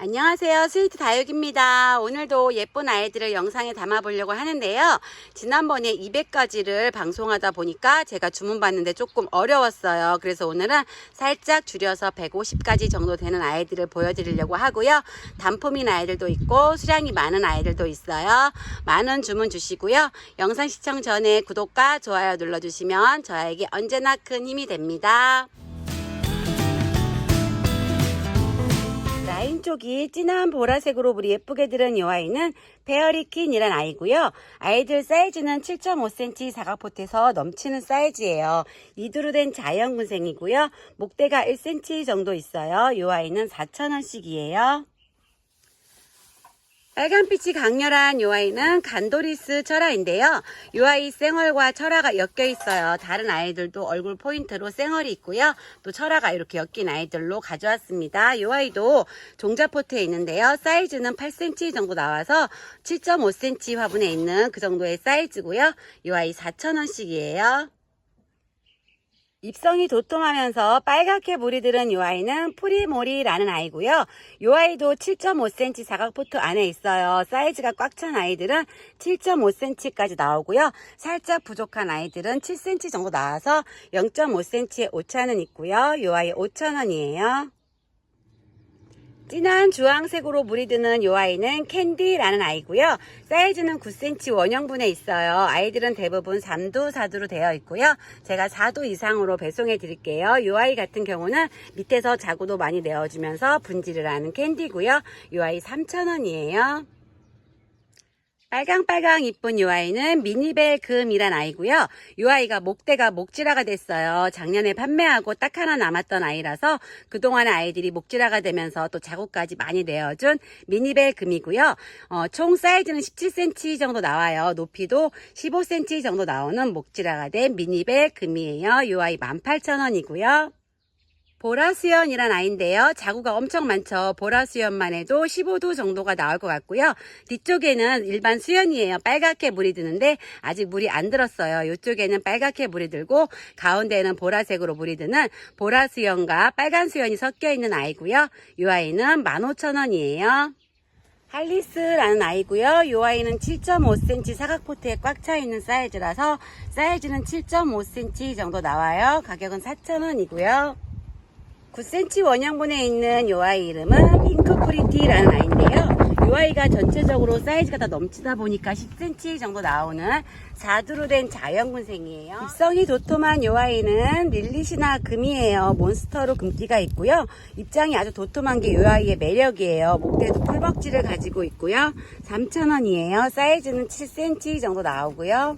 안녕하세요. 스위트 다육입니다. 오늘도 예쁜 아이들을 영상에 담아 보려고 하는데요. 지난번에 200가지를 방송하다 보니까 제가 주문받는데 조금 어려웠어요. 그래서 오늘은 살짝 줄여서 150가지 정도 되는 아이들을 보여드리려고 하고요. 단품인 아이들도 있고 수량이 많은 아이들도 있어요. 많은 주문 주시고요. 영상 시청 전에 구독과 좋아요 눌러주시면 저에게 언제나 큰 힘이 됩니다. 라인 쪽이 진한 보라색으로 물이 예쁘게 들은 이 아이는 페어리킨이란 아이고요. 아이들 사이즈는 7.5cm 사각포트에서 넘치는 사이즈예요. 이두로 된 자연군생이고요. 목대가 1cm 정도 있어요. 이 아이는 4,000원씩이에요. 빨간빛이 강렬한 이 아이는 간도리스 철화인데요. 이 아이 쌩얼과 철화가 엮여 있어요. 다른 아이들도 얼굴 포인트로 쌩얼이 있고요. 또 철화가 이렇게 엮인 아이들로 가져왔습니다. 이 아이도 종자포트에 있는데요. 사이즈는 8cm 정도 나와서 7.5cm 화분에 있는 그 정도의 사이즈고요. 이 아이 4,000원씩이에요. 잎성이 도톰하면서 빨갛게 물이 들은 이 아이는 프리모리라는 아이고요. 이 아이도 7.5cm 사각포트 안에 있어요. 사이즈가 꽉 찬 아이들은 7.5cm까지 나오고요. 살짝 부족한 아이들은 7cm 정도 나와서 0.5cm에 오차는 있고요. 이 아이 5,000원이에요. 진한 주황색으로 물이 드는 이 아이는 캔디라는 아이고요. 사이즈는 9cm 원형분에 있어요. 아이들은 대부분 3두, 4두로 되어 있고요. 제가 4두 이상으로 배송해 드릴게요. 이 아이 같은 경우는 밑에서 자구도 많이 내어주면서 분질을 하는 캔디고요. 이 아이 3,000원이에요. 빨강빨강 이쁜 이 아이는 미니벨 금이란 아이고요. 이 아이가 목대가 목질화가 됐어요. 작년에 판매하고 딱 하나 남았던 아이라서 그동안에 아이들이 목질화가 되면서 또 자구까지 많이 내어준 미니벨 금이고요. 총 사이즈는 17cm 정도 나와요. 높이도 15cm 정도 나오는 목질화가 된 미니벨 금이에요. 이 아이 18,000원이고요. 보라수연이란 아이인데요. 자구가 엄청 많죠. 보라수연만 해도 15도 정도가 나올 것 같고요. 뒤쪽에는 일반 수연이에요. 빨갛게 물이 드는데 아직 물이 안 들었어요. 이쪽에는 빨갛게 물이 들고 가운데는 보라색으로 물이 드는 보라수연과 빨간 수연이 섞여 있는 아이고요. 이 아이는 15,000원이에요. 할리스라는 아이고요. 이 아이는 7.5cm 사각포트에 꽉 차 있는 사이즈라서 사이즈는 7.5cm 정도 나와요. 가격은 4,000원이고요. 9cm 원형분에 있는 이 아이 이름은 핑크프리티라는 아이인데요. 이 아이가 전체적으로 사이즈가 다 넘치다 보니까 10cm 정도 나오는 4두로 된 자연군생이에요. 잎성이 도톰한 이 아이는 릴리시나 금이에요. 몬스터로 금기가 있고요. 입장이 아주 도톰한 게 이 아이의 매력이에요. 목대도 풀벅지를 가지고 있고요. 3,000원이에요. 사이즈는 7cm 정도 나오고요.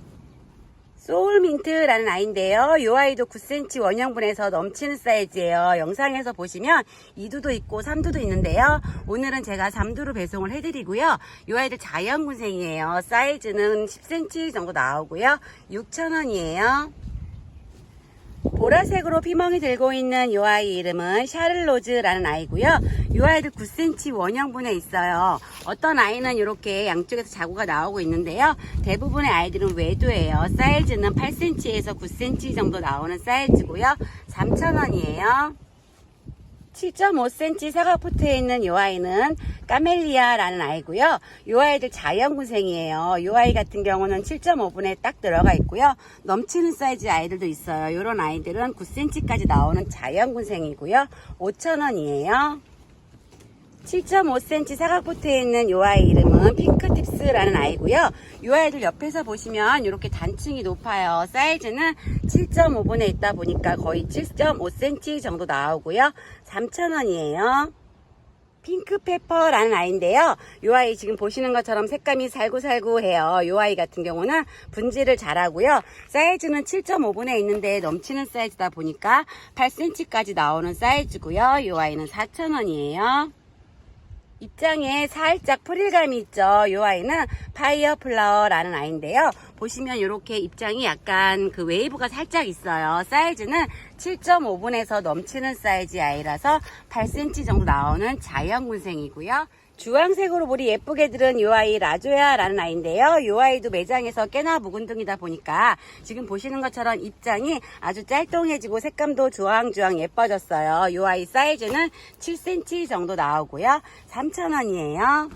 소울민트라는 아이인데요. 이 아이도 9cm 원형분에서 넘치는 사이즈예요. 영상에서 보시면 2두도 있고 3두도 있는데요. 오늘은 제가 3두로 배송을 해드리고요. 이 아이들 자연군생이에요. 사이즈는 10cm 정도 나오고요. 6,000원이에요. 보라색으로 피멍이 들고 있는 이 아이 이름은 샤를로즈라는 아이고요. 이 아이들 9cm 원형분에 있어요. 어떤 아이는 이렇게 양쪽에서 자구가 나오고 있는데요. 대부분의 아이들은 외두예요. 사이즈는 8cm에서 9cm 정도 나오는 사이즈고요. 3,000원이에요. 7.5cm 사각포트에 있는 이 아이는 까멜리아라는 아이고요. 이 아이들 자연군생이에요. 이 아이 같은 경우는 7.5분에 딱 들어가 있고요. 넘치는 사이즈 아이들도 있어요. 이런 아이들은 9cm까지 나오는 자연군생이고요. 5,000원이에요. 7.5cm 사각포트에 있는 이 아이 이름은 핑크팁스라는 아이고요. 이 아이들 옆에서 보시면 이렇게 단층이 높아요. 사이즈는 7.5분에 있다 보니까 거의 7.5cm 정도 나오고요. 3,000원이에요. 핑크페퍼라는 아이인데요. 이 아이 지금 보시는 것처럼 색감이 살구살구해요. 이 아이 같은 경우는 분질을 잘하고요. 사이즈는 7.5분에 있는데 넘치는 사이즈다 보니까 8cm까지 나오는 사이즈고요. 이 아이는 4,000원이에요. 입장에 살짝 프릴감이 있죠. 이 아이는 파이어플라워라는 아이인데요. 보시면 이렇게 입장이 약간 그 웨이브가 살짝 있어요. 사이즈는 7.5분에서 넘치는 사이즈 아이라서 8cm 정도 나오는 자연군생이고요. 주황색으로 물이 예쁘게 들은 이 아이 라조야라는 아이인데요. 이 아이도 매장에서 꽤나 묵은둥이다 보니까 지금 보시는 것처럼 입장이 아주 짤뚱해지고 색감도 주황주황 예뻐졌어요. 이 아이 사이즈는 7cm 정도 나오고요. 3,000원이에요.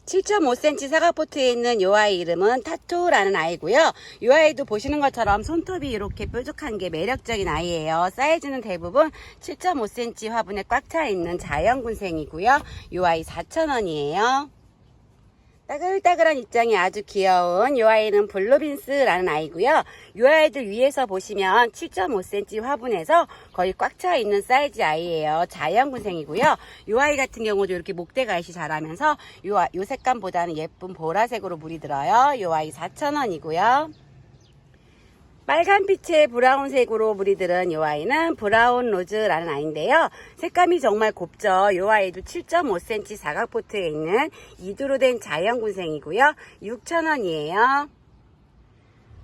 7.5cm 사과포트에 있는 이 아이 이름은 타투라는 아이고요. 이 아이도 보시는 것처럼 손톱이 이렇게 뾰족한 게 매력적인 아이예요. 사이즈는 대부분 7.5cm 화분에 꽉 차 있는 자연군생이고요. 이 아이 4,000원이에요. 따글따글한 입장이 아주 귀여운 이 아이는 블루빈스라는 아이고요. 이 아이들 위에서 보시면 7.5cm 화분에서 거의 꽉 차 있는 사이즈 아이예요. 자연군생이고요. 이 아이 같은 경우도 이렇게 목대가잇이 자라면서 이 색감보다는 예쁜 보라색으로 물이 들어요. 이 아이 4,000원이고요. 빨간빛의 브라운색으로 물이 들은 이 아이는 브라운 로즈라는 아이인데요. 색감이 정말 곱죠. 이 아이도 7.5cm 사각포트에 있는 이두로 된 자연군생이고요. 6,000원이에요.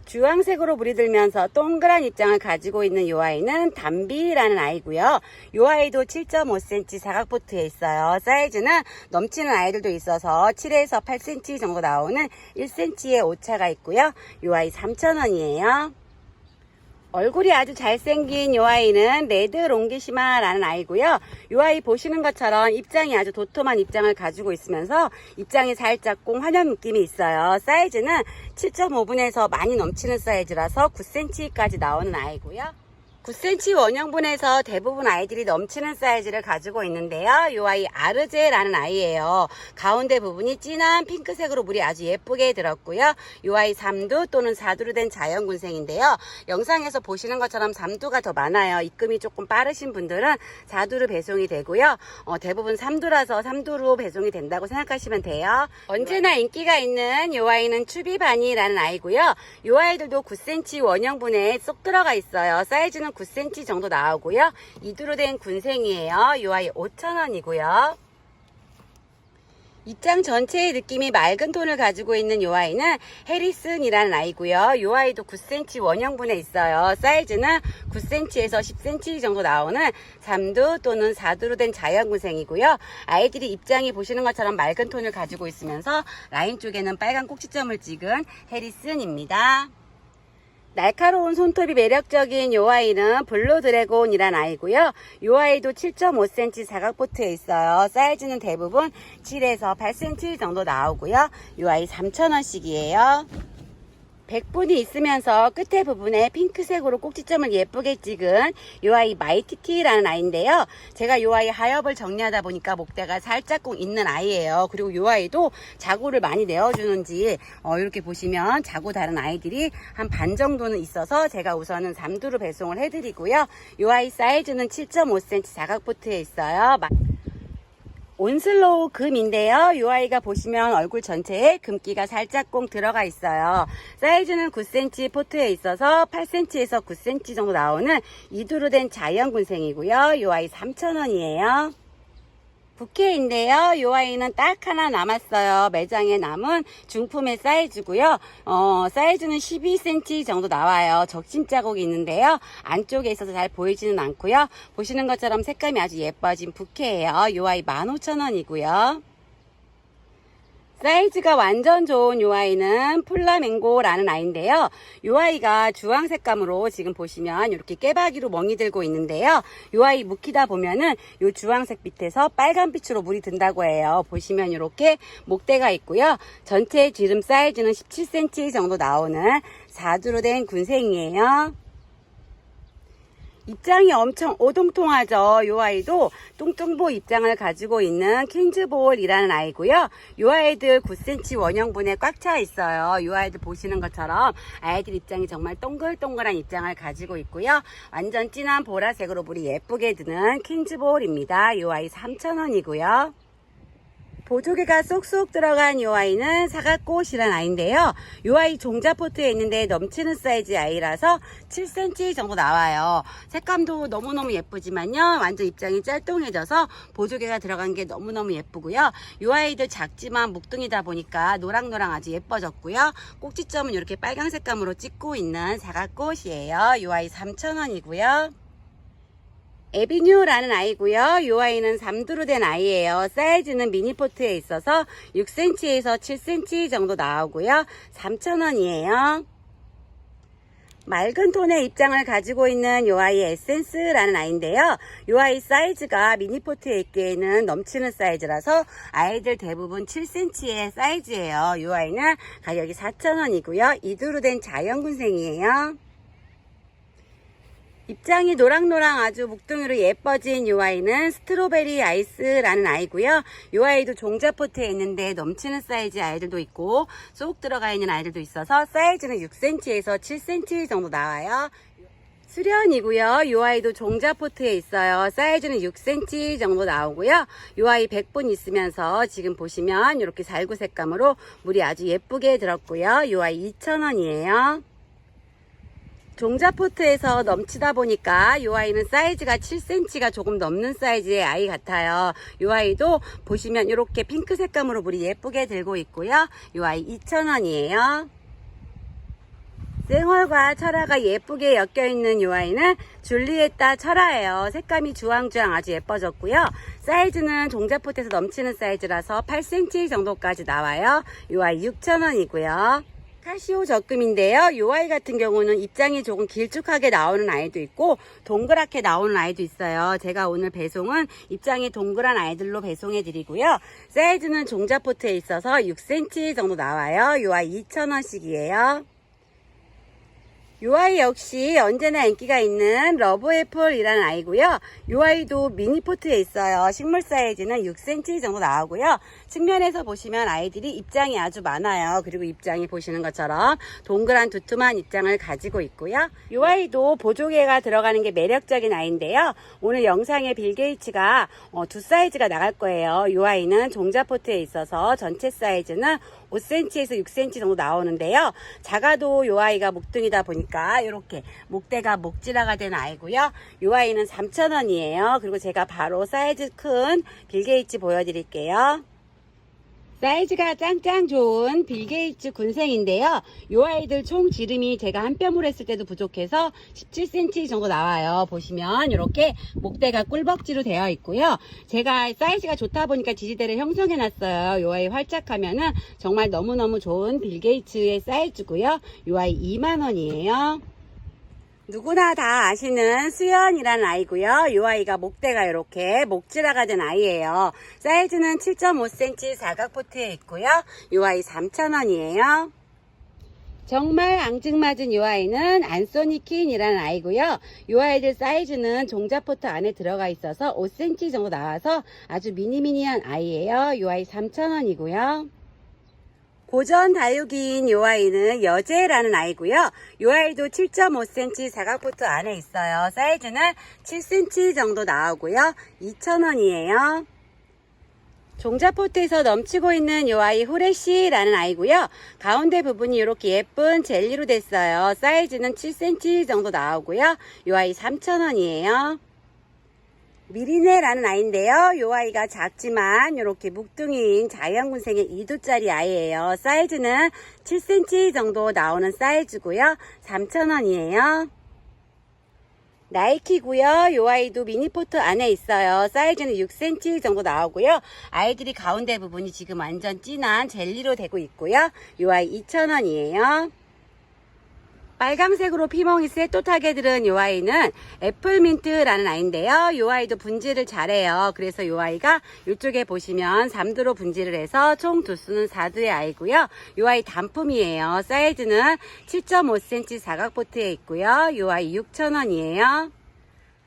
주황색으로 물이 들면서 동그란 입장을 가지고 있는 이 아이는 담비라는 아이고요. 이 아이도 7.5cm 사각포트에 있어요. 사이즈는 넘치는 아이들도 있어서 7에서 8cm 정도 나오는 1cm의 오차가 있고요. 이 아이 3,000원이에요. 얼굴이 아주 잘생긴 이 아이는 레드 롱기시마라는 아이고요. 이 아이 보시는 것처럼 입장이 아주 도톰한 입장을 가지고 있으면서 입장이 살짝 환연 느낌이 있어요. 사이즈는 7.5분에서 많이 넘치는 사이즈라서 9cm까지 나오는 아이고요. 9cm 원형분에서 대부분 아이들이 넘치는 사이즈를 가지고 있는데요. 이 아이 아르제라는 아이예요. 가운데 부분이 진한 핑크색으로 물이 아주 예쁘게 들었고요. 이 아이 3두 또는 4두로 된 자연군생인데요. 영상에서 보시는 것처럼 3두가 더 많아요. 입금이 조금 빠르신 분들은 4두로 배송이 되고요. 대부분 3두라서 3두로 배송이 된다고 생각하시면 돼요. 언제나 인기가 있는 이 아이는 추비바니라는 아이고요. 이 아이들도 9cm 원형분에 쏙 들어가 있어요. 사이즈는 9cm 정도 나오고요. 이두로 된 군생이에요. 이 아이 5,000원이고요. 입장 전체의 느낌이 맑은 톤을 가지고 있는 이 아이는 해리슨이라는 아이고요. 이 아이도 9cm 원형분에 있어요. 사이즈는 9cm에서 10cm 정도 나오는 3두 또는 4두로 된 자연군생이고요. 아이들이 입장이 보시는 것처럼 맑은 톤을 가지고 있으면서 라인 쪽에는 빨간 꼭지점을 찍은 해리슨입니다. 날카로운 손톱이 매력적인 이 아이는 블루 드래곤이란 아이고요. 이 아이도 7.5cm 사각포트에 있어요. 사이즈는 대부분 7에서 8cm 정도 나오고요. 이 아이 3,000원씩이에요. 100분이 있으면서 끝에 부분에 핑크색으로 꼭지점을 예쁘게 찍은 이 아이 마이티티라는 아이인데요. 제가 이 아이 하엽을 정리하다 보니까 목대가 살짝 꼭 있는 아이예요. 그리고 이 아이도 자구를 많이 내어주는지 이렇게 보시면 자구 다른 아이들이 한 반 정도는 있어서 제가 우선은 3두로 배송을 해드리고요. 이 아이 사이즈는 7.5cm 사각포트에 있어요. 온슬로우 금인데요. 이 아이가 보시면 얼굴 전체에 금기가 살짝 꽁 들어가 있어요. 사이즈는 9cm 포트에 있어서 8cm에서 9cm 정도 나오는 이두로 된 자연군생이고요. 이 아이 3,000원이에요. 부케인데요. 이 아이는 딱 하나 남았어요. 매장에 남은 중품의 사이즈고요. 사이즈는 12cm 정도 나와요. 적심 자국이 있는데요. 안쪽에 있어서 잘 보이지는 않고요. 보시는 것처럼 색감이 아주 예뻐진 부케예요. 이 아이 15,000원이고요. 사이즈가 완전 좋은 이 아이는 플라멩고라는 아이인데요. 이 아이가 주황 색감으로 지금 보시면 이렇게 깨박이로 멍이 들고 있는데요. 이 아이 묵히다 보면은 이 주황색 빛에서 빨간빛으로 물이 든다고 해요. 보시면 이렇게 목대가 있고요. 전체 지름 사이즈는 17cm 정도 나오는 4두로 된 군생이에요. 입장이 엄청 오동통하죠. 이 아이도 뚱뚱보 입장을 가지고 있는 킹즈볼이라는 아이고요. 이 아이들 9cm 원형분에 꽉 차 있어요. 이 아이들 보시는 것처럼 아이들 입장이 정말 동글동글한 입장을 가지고 있고요. 완전 진한 보라색으로 물이 예쁘게 드는 킹즈볼입니다. 이 아이 3,000원이고요. 보조개가 쏙쏙 들어간 이 아이는 사과꽃이란 아이인데요. 이 아이 종자포트에 있는데 넘치는 사이즈 아이라서 7cm 정도 나와요. 색감도 너무너무 예쁘지만요. 완전 입장이 짤뚱해져서 보조개가 들어간 게 너무너무 예쁘고요. 이 아이도 작지만 묵둥이다 보니까 노랑노랑 아주 예뻐졌고요. 꼭지점은 이렇게 빨강 색감으로 찍고 있는 사과꽃이에요. 이 아이 3,000원이고요. 에비뉴라는 아이고요. 이 아이는 3두로 된 아이예요. 사이즈는 미니포트에 있어서 6cm에서 7cm 정도 나오고요. 3,000원이에요. 맑은 톤의 입장을 가지고 있는 이 아이 에센스라는 아이인데요. 이 아이 사이즈가 미니포트에 있기에는 넘치는 사이즈라서 아이들 대부분 7cm의 사이즈예요. 이 아이는 가격이 4,000원이고요. 2두로 된 자연군생이에요. 입장이 노랑노랑 아주 묵둥이로 예뻐진 이 아이는 스트로베리 아이스라는 아이고요. 이 아이도 종자포트에 있는데 넘치는 사이즈 아이들도 있고 쏙 들어가 있는 아이들도 있어서 사이즈는 6cm에서 7cm 정도 나와요. 수련이고요. 이 아이도 종자포트에 있어요. 사이즈는 6cm 정도 나오고요. 이 아이 100분 있으면서 지금 보시면 이렇게 살구 색감으로 물이 아주 예쁘게 들었고요. 이 아이 2,000원이에요. 종자포트에서 넘치다 보니까 이 아이는 사이즈가 7cm가 조금 넘는 사이즈의 아이 같아요. 이 아이도 보시면 이렇게 핑크 색감으로 물이 예쁘게 들고 있고요. 이 아이 2,000원이에요. 생얼과 철화가 예쁘게 엮여있는 이 아이는 줄리에타 철화예요. 색감이 주황주황 아주 예뻐졌고요. 사이즈는 종자포트에서 넘치는 사이즈라서 8cm 정도까지 나와요. 이 아이 6,000원이고요. 카시오 적금인데요. 이 아이 같은 경우는 입장이 조금 길쭉하게 나오는 아이도 있고 동그랗게 나오는 아이도 있어요. 제가 오늘 배송은 입장이 동그란 아이들로 배송해 드리고요. 사이즈는 종자포트에 있어서 6cm 정도 나와요. 이 아이 2,000원씩이에요. 이 아이 역시 언제나 인기가 있는 러브애플이라는 아이고요. 이 아이도 미니포트에 있어요. 식물 사이즈는 6cm 정도 나오고요. 측면에서 보시면 아이들이 입장이 아주 많아요. 그리고 입장이 보시는 것처럼 동그란 두툼한 입장을 가지고 있고요. 이 아이도 보조개가 들어가는 게 매력적인 아이인데요. 오늘 영상에 빌 게이츠가 두 사이즈가 나갈 거예요. 이 아이는 종자포트에 있어서 전체 사이즈는 5cm에서 6cm 정도 나오는데요. 작아도 이 아이가 묵둥이다 보니까 이렇게 목대가 목질화가 된 아이고요. 이 아이는 3,000원이에요. 그리고 제가 바로 사이즈 큰 빌게이츠 보여드릴게요. 사이즈가 짱짱 좋은 빌게이츠 군생인데요. 이 아이들 총 지름이 제가 한 뼘으로 했을 때도 부족해서 17cm 정도 나와요. 보시면 이렇게 목대가 꿀벅지로 되어 있고요. 제가 사이즈가 좋다 보니까 지지대를 형성해 놨어요. 이 아이 활짝하면은 정말 너무너무 좋은 빌게이츠의 사이즈고요. 이 아이 2만원이에요. 누구나 다 아시는 수연이라는 아이고요. 이 아이가 목대가 이렇게 목질화가 된 아이예요. 사이즈는 7.5cm 사각포트에 있고요. 이 아이 3,000원이에요. 정말 앙증맞은 이 아이는 안소니킨이라는 아이고요. 이 아이들 사이즈는 종자포트 안에 들어가 있어서 5cm 정도 나와서 아주 미니미니한 아이예요. 이 아이 3,000원이고요. 고전 다육이인 이 아이는 여제라는 아이고요. 이 아이도 7.5cm 사각포트 안에 있어요. 사이즈는 7cm 정도 나오고요. 2,000원이에요. 종자포트에서 넘치고 있는 이 아이 후레쉬라는 아이고요. 가운데 부분이 이렇게 예쁜 젤리로 됐어요. 사이즈는 7cm 정도 나오고요. 이 아이 3,000원이에요. 미리네라는 아이인데요. 이 아이가 작지만 이렇게 묵둥이인 자연군생의 2두짜리 아이예요. 사이즈는 7cm 정도 나오는 사이즈고요. 3,000원이에요. 나이키고요. 이 아이도 미니포트 안에 있어요. 사이즈는 6cm 정도 나오고요. 아이들이 가운데 부분이 지금 완전 진한 젤리로 되고 있고요. 이 아이 2,000원이에요. 빨강색으로 피멍이 쎄또하게 들은 이 아이는 애플민트라는 아이인데요. 이 아이도 분질을 잘해요. 그래서 이 아이가 이쪽에 보시면 3두로 분질을 해서 총 두수는 4두의 아이고요. 이 아이 단품이에요. 사이즈는 7.5cm 사각포트에 있고요. 이 아이 6,000원이에요.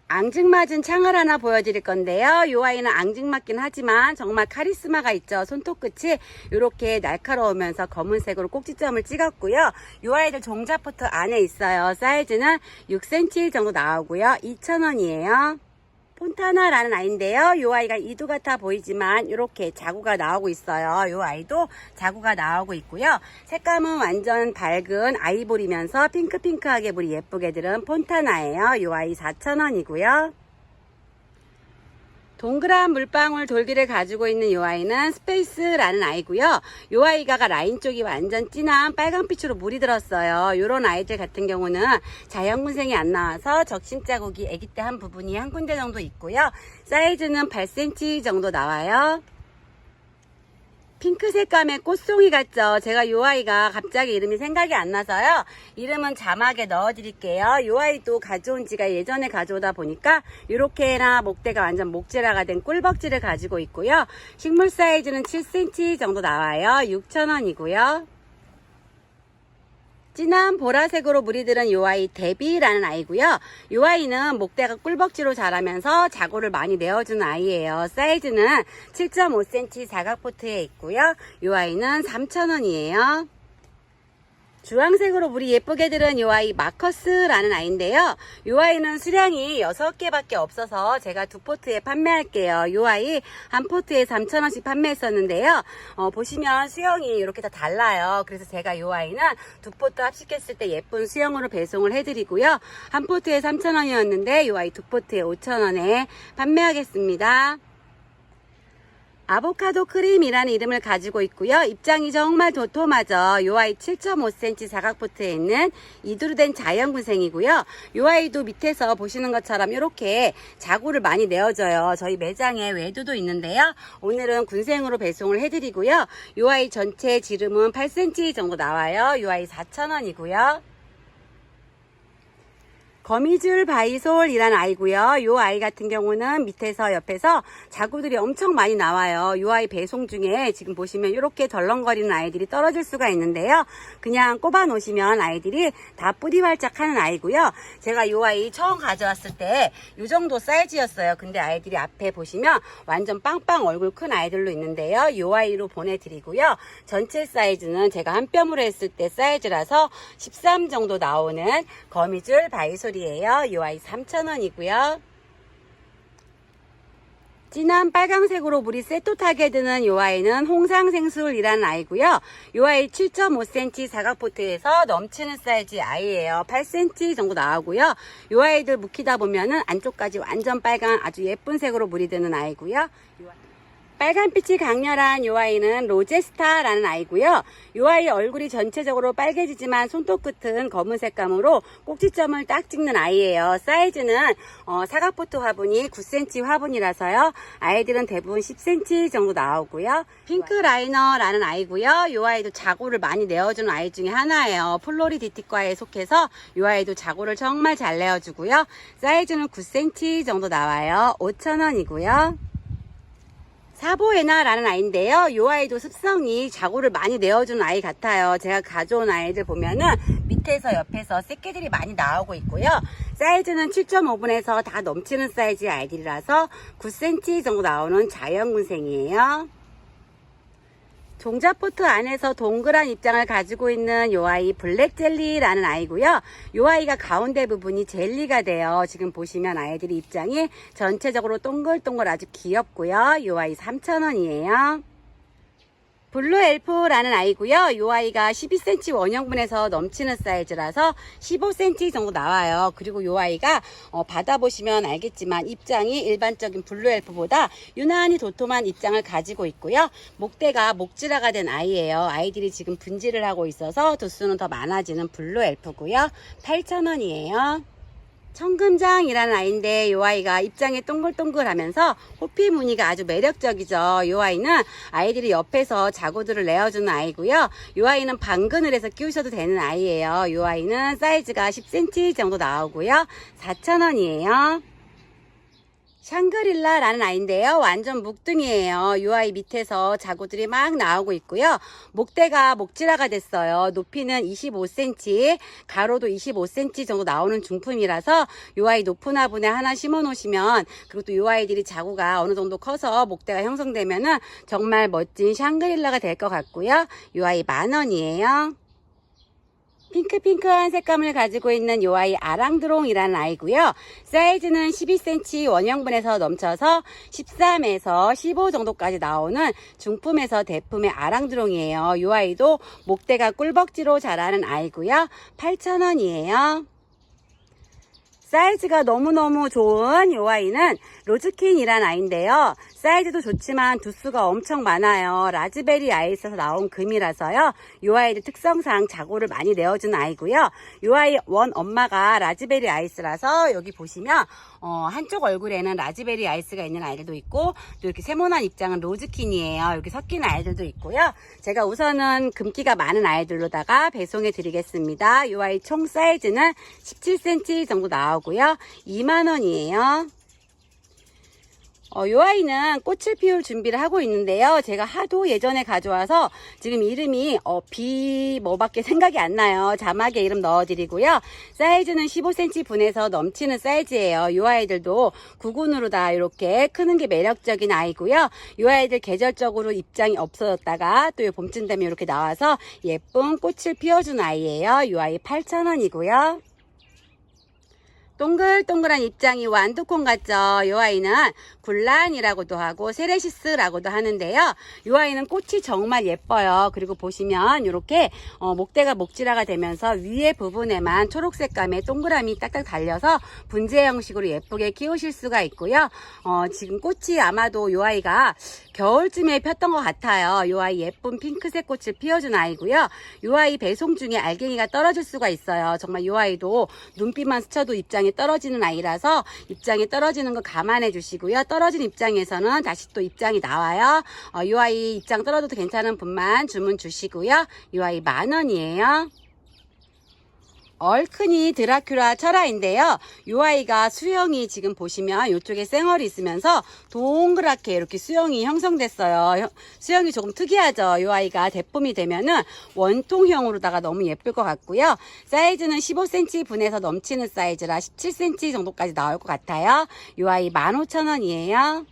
앙증맞은 창을 하나 보여드릴 건데요. 이 아이는 앙증맞긴 하지만 정말 카리스마가 있죠. 손톱 끝이 이렇게 날카로우면서 검은색으로 꼭지점을 찍었고요. 이 아이들 종자포트 안에 있어요. 사이즈는 6cm 정도 나오고요. 2,000원이에요. 폰타나라는 아이인데요. 이 아이가 이두 같아 보이지만 이렇게 자구가 나오고 있어요. 이 아이도 자구가 나오고 있고요. 색감은 완전 밝은 아이보리면서 핑크핑크하게 물이 예쁘게 들은 폰타나예요. 이 아이 4,000원이고요. 동그란 물방울 돌기를 가지고 있는 이 아이는 스페이스라는 아이고요. 이 아이가 라인 쪽이 완전 진한 빨간빛으로 물이 들었어요. 이런 아이들 같은 경우는 자연군생이 안 나와서 적심 자국이 아기 때 한 부분이 한 군데 정도 있고요. 사이즈는 8cm 정도 나와요. 핑크 색감의 꽃송이 같죠? 제가 이 아이가 갑자기 이름이 생각이 안 나서요. 이름은 자막에 넣어 드릴게요. 이 아이도 가져온 지가 예전에 가져오다 보니까 이렇게나 목대가 완전 목질화가 된 꿀벅지를 가지고 있고요. 식물 사이즈는 7cm 정도 나와요. 6,000원이고요. 진한 보라색으로 물이 들은 이 아이 데비라는 아이고요. 이 아이는 목대가 꿀벅지로 자라면서 자구를 많이 내어주는 아이예요. 사이즈는 7.5cm 사각포트에 있고요. 이 아이는 3,000원이에요. 주황색으로 물이 예쁘게 들은 이 아이 마커스라는 아이인데요. 이 아이는 수량이 6개밖에 없어서 제가 2포트에 판매할게요. 이 아이 한 포트에 3,000원씩 판매했었는데요. 보시면 수영이 이렇게 다 달라요. 그래서 제가 이 아이는 2포트 합식했을 때 예쁜 수영으로 배송을 해드리고요. 한 포트에 3,000원이었는데 이 아이 2포트에 5,000원에 판매하겠습니다. 아보카도 크림이라는 이름을 가지고 있고요. 입장이 정말 도톰하죠. 이 아이 7.5cm 사각포트에 있는 이두루 된 자연군생이고요. 이 아이도 밑에서 보시는 것처럼 이렇게 자구를 많이 내어줘요. 저희 매장에 외두도 있는데요. 오늘은 군생으로 배송을 해드리고요. 이 아이 전체 지름은 8cm 정도 나와요. 이 아이 4,000원이고요. 거미줄 바이솔이라는 아이고요. 이 아이 같은 경우는 밑에서 옆에서 자구들이 엄청 많이 나와요. 이 아이 배송 중에 지금 보시면 이렇게 덜렁거리는 아이들이 떨어질 수가 있는데요. 그냥 꼽아 놓으시면 아이들이 다 뿌리 활짝 하는 아이고요. 제가 이 아이 처음 가져왔을 때 이 정도 사이즈였어요. 근데 아이들이 앞에 보시면 완전 빵빵 얼굴 큰 아이들로 있는데요. 이 아이로 보내드리고요. 전체 사이즈는 제가 한 뼘으로 했을 때 사이즈라서 13 정도 나오는 거미줄 바이솔 이에요. 이 아이 3,000원이고요. 진한 빨강색으로 물이 쎄또하게 드는 이 아이는 홍상생술이라는 아이고요. 이 아이 7.5cm 사각포트에서 넘치는 사이즈 아이예요. 8cm 정도 나오고요. 이 아이들 묵히다 보면은 안쪽까지 완전 빨간 아주 예쁜 색으로 물이 드는 아이고요. 빨간빛이 강렬한 이 아이는 로제스타라는 아이고요. 이 아이 얼굴이 전체적으로 빨개지지만 손톱 끝은 검은 색감으로 꼭지점을 딱 찍는 아이예요. 사이즈는 사각포트 화분이 9cm 화분이라서요. 아이들은 대부분 10cm 정도 나오고요. 핑크 라이너라는 아이고요. 이 아이도 자구를 많이 내어주는 아이 중에 하나예요. 플로리디티과에 속해서 이 아이도 자구를 정말 잘 내어주고요. 사이즈는 9cm 정도 나와요. 5,000원이고요. 사보에나라는 아이인데요. 이 아이도 습성이 자구를 많이 내어주는 아이 같아요. 제가 가져온 아이들 보면은 밑에서 옆에서 새끼들이 많이 나오고 있고요. 사이즈는 7.5분에서 다 넘치는 사이즈의 아이들이라서 9cm 정도 나오는 자연군생이에요. 종자포트 안에서 동그란 입장을 가지고 있는 이 아이 블랙젤리라는 아이고요. 이 아이가 가운데 부분이 젤리가 돼요. 지금 보시면 아이들이 입장이 전체적으로 동글동글 아주 귀엽고요. 이 아이 3,000원이에요. 블루 엘프라는 아이고요. 이 아이가 12cm 원형분에서 넘치는 사이즈라서 15cm 정도 나와요. 그리고 이 아이가 받아보시면 알겠지만 입장이 일반적인 블루 엘프보다 유난히 도톰한 입장을 가지고 있고요. 목대가 목질화가 된 아이예요. 아이들이 지금 분질을 하고 있어서 도수는 더 많아지는 블루 엘프고요. 8,000원이에요. 청금장이라는 아이인데 이 아이가 입장이 동글동글하면서 호피 무늬가 아주 매력적이죠. 이 아이는 아이들이 옆에서 자구들을 내어주는 아이고요. 이 아이는 방근을 해서 키우셔도 되는 아이예요. 이 아이는 사이즈가 10cm 정도 나오고요. 4,000원이에요. 샹그릴라라는 아이인데요. 완전 묵둥이에요. 이 아이 밑에서 자구들이 막 나오고 있고요. 목대가 목질화가 됐어요. 높이는 25cm, 가로도 25cm 정도 나오는 중품이라서 이 아이 높은 화분에 하나 심어 놓으시면, 그리고 또 이 아이들이 자구가 어느 정도 커서 목대가 형성되면은 정말 멋진 샹그릴라가 될 것 같고요. 이 아이 10,000원이에요. 핑크핑크한 색감을 가지고 있는 요 아이 아랑드롱이라는 아이고요. 사이즈는 12cm 원형분에서 넘쳐서 13에서 15 정도까지 나오는 중품에서 대품의 아랑드롱이에요. 요 아이도 목대가 꿀벅지로 자라는 아이고요. 8,000원이에요. 사이즈가 너무너무 좋은 이 아이는 로즈퀸이란 아이인데요. 사이즈도 좋지만 두수가 엄청 많아요. 라즈베리 아이스에서 나온 금이라서요. 이 아이들 특성상 자고를 많이 내어주는 아이고요. 이 아이 원 엄마가 라즈베리 아이스라서 여기 보시면 한쪽 얼굴에는 라즈베리 아이스가 있는 아이들도 있고 또 이렇게 세모난 입장은 로즈퀸이에요. 이렇게 섞인 아이들도 있고요. 제가 우선은 금기가 많은 아이들로다가 배송해 드리겠습니다. 이 아이 총 사이즈는 17cm 정도 나오고요. 2만원이에요. 이 아이는 꽃을 피울 준비를 하고 있는데요. 제가 하도 예전에 가져와서 지금 이름이 뭐밖에 생각이 안 나요. 자막에 이름 넣어드리고요. 사이즈는 15cm 분에서 넘치는 사이즈예요. 이 아이들도 구근으로 다 이렇게 크는 게 매력적인 아이고요. 이 아이들 계절적으로 입장이 없어졌다가 또 봄쯤 되면 이렇게 나와서 예쁜 꽃을 피워준 아이예요. 이 아이 8,000원이고요. 동글동글한 입장이 완두콩 같죠. 이 아이는 굴란이라고도 하고 세레시스라고도 하는데요. 이 아이는 꽃이 정말 예뻐요. 그리고 보시면 이렇게 목대가 목질화가 되면서 위에 부분에만 초록색감의 동그라미 딱딱 달려서 분재 형식으로 예쁘게 키우실 수가 있고요. 지금 꽃이 아마도 이 아이가 겨울쯤에 폈던 것 같아요. 이 아이 예쁜 핑크색 꽃을 피워준 아이고요. 이 아이 배송 중에 알갱이가 떨어질 수가 있어요. 정말 이 아이도 눈빛만 스쳐도 입장이 떨어지는 아이라서 입장이 떨어지는 거 감안해 주시고요. 떨어진 입장에서는 다시 또 입장이 나와요. 이 아이 입장 떨어져도 괜찮은 분만 주문 주시고요. 이 아이 10,000원이에요. 얼큰이 드라큘라 철화인데요. 이 아이가 수영이 지금 보시면 이쪽에 쌩얼이 있으면서 동그랗게 이렇게 수영이 형성됐어요. 수영이 조금 특이하죠. 이 아이가 대품이 되면은 원통형으로다가 너무 예쁠 것 같고요. 사이즈는 15cm 분에서 넘치는 사이즈라 17cm 정도까지 나올 것 같아요. 이 아이 15,000원이에요.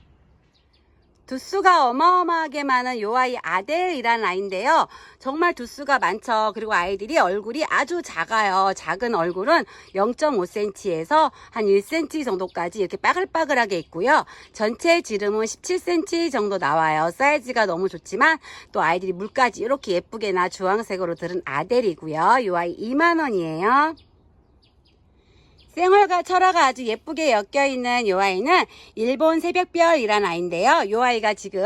두수가 어마어마하게 많은 요 아이 아델이라는 아이인데요. 정말 두수가 많죠. 그리고 아이들이 얼굴이 아주 작아요. 작은 얼굴은 0.5cm에서 한 1cm 정도까지 이렇게 빠글빠글하게 있고요. 전체 지름은 17cm 정도 나와요. 사이즈가 너무 좋지만 또 아이들이 물까지 이렇게 예쁘게나 주황색으로 들은 아델이고요. 요 아이 2만원이에요. 생얼과 철화가 아주 예쁘게 엮여있는 이 아이는 일본 새벽별이란 아이인데요. 이 아이가 지금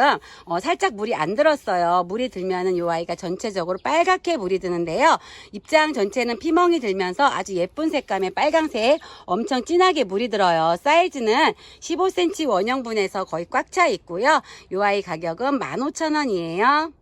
살짝 물이 안 들었어요. 물이 들면은 이 아이가 전체적으로 빨갛게 물이 드는데요. 입장 전체는 피멍이 들면서 아주 예쁜 색감의 빨강색 엄청 진하게 물이 들어요. 사이즈는 15cm 원형분에서 거의 꽉 차 있고요. 이 아이 가격은 15,000원이에요.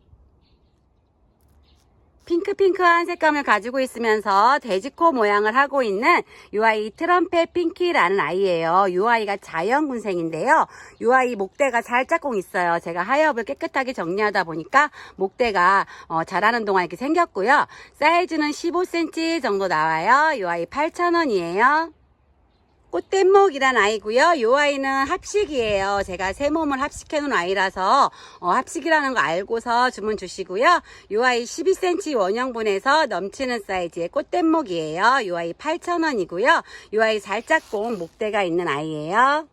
핑크핑크한 색감을 가지고 있으면서 돼지코 모양을 하고 있는 이 아이 트럼펫 핑키라는 아이예요. 이 아이가 자연군생인데요. 이 아이 목대가 살짝공 있어요. 제가 하엽을 깨끗하게 정리하다 보니까 목대가 자라는 동안 이렇게 생겼고요. 사이즈는 15cm 정도 나와요. 이 아이 8,000원이에요. 꽃댄목이란 아이고요. 이 아이는 합식이에요. 제가 세 몸을 합식해 놓은 아이라서 합식이라는 거 알고서 주문 주시고요. 이 아이 12cm 원형분에서 넘치는 사이즈의 꽃댄목이에요. 이 아이 8,000원이고요. 이 아이 살짝공 목대가 있는 아이예요.